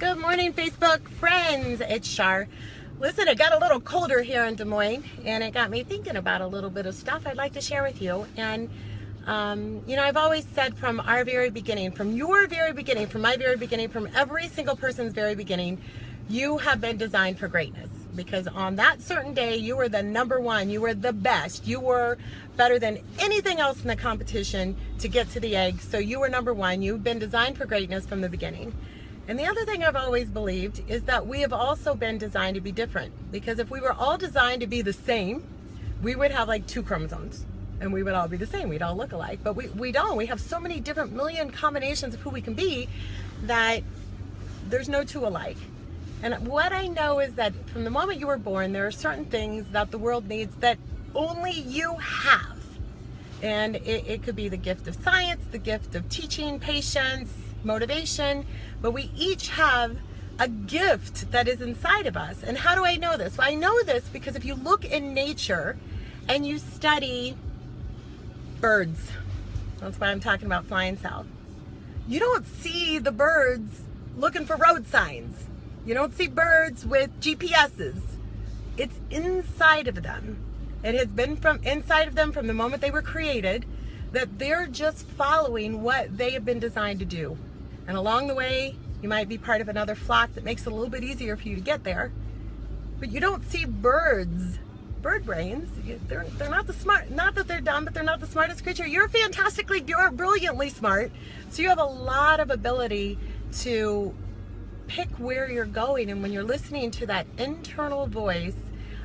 Good morning, Facebook friends. It's Char. Listen, it got a little colder here in Des Moines, and it got me thinking about a little bit of stuff I'd like to share with you. And, I've always said from our very beginning, from your very beginning, from my very beginning, from every single person's very beginning, you have been designed for greatness. Because on that certain day, you were the number one, you were the best, you were better than anything else in the competition to get to the egg. So you were number one. You've been designed for greatness from the beginning. And the other thing I've always believed is that we have also been designed to be different. Because if we were all designed to be the same, we would have like 2 chromosomes. And we would all be the same. We'd all look alike. But we don't. We have so many different million combinations of who we can be that there's no 2 alike. And what I know is that from the moment you were born, there are certain things that the world needs that only you have. And it could be the gift of science, the gift of teaching, patience, motivation, but we each have a gift that is inside of us. And how do I know this? Well, I know this because if you look in nature and you study birds, that's why I'm talking about flying south, you don't see the birds looking for road signs. You don't see birds with GPSs. It's inside of them. It has been from inside of them from the moment they were created, that they're just following what they have been designed to do. And along the way, you might be part of another flock that makes it a little bit easier for you to get there. But you don't see birds, bird brains. They're not the smart, not that they're dumb, but they're not the smartest creature. You're brilliantly smart. So you have a lot of ability to pick where you're going. And when you're listening to that internal voice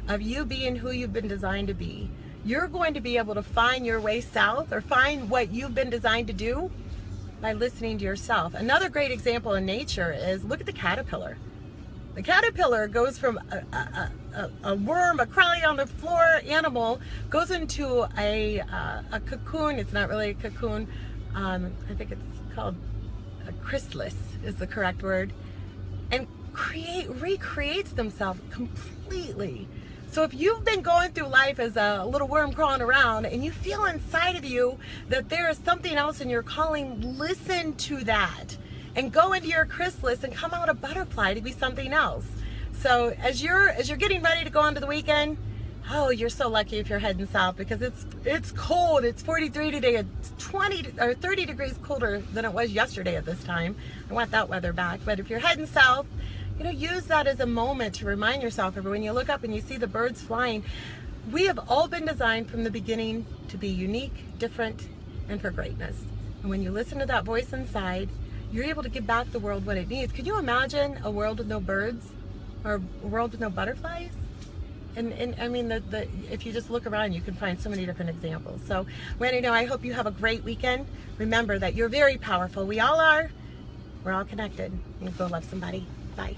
of you being who you've been designed to be, you're going to be able to find your way south or find what you've been designed to do by listening to yourself. Another great example in nature is, look at the caterpillar. The caterpillar goes from a worm, a crawling on the floor animal, goes into a cocoon. It's not really a cocoon. I think it's called a chrysalis is the correct word. And recreates themselves completely. So if you've been going through life as a little worm crawling around and you feel inside of you that there is something else in your calling, listen to that and go into your chrysalis and come out a butterfly to be something else. So as you're getting ready to go into the weekend, oh, you're so lucky if you're heading south, because it's cold. It's 43 today. It's 20 or 30 degrees colder than it was yesterday at this time. I want that weather back. But if you're heading south, use that as a moment to remind yourself of when you look up and you see the birds flying. We have all been designed from the beginning to be unique, different, and for greatness. And when you listen to that voice inside, you're able to give back the world what it needs. Could you imagine a world with no birds or a world with no butterflies? And I mean, if you just look around, you can find so many different examples. So, Randy, I hope you have a great weekend. Remember that you're very powerful. We all are. We're all connected. And go love somebody. Bye.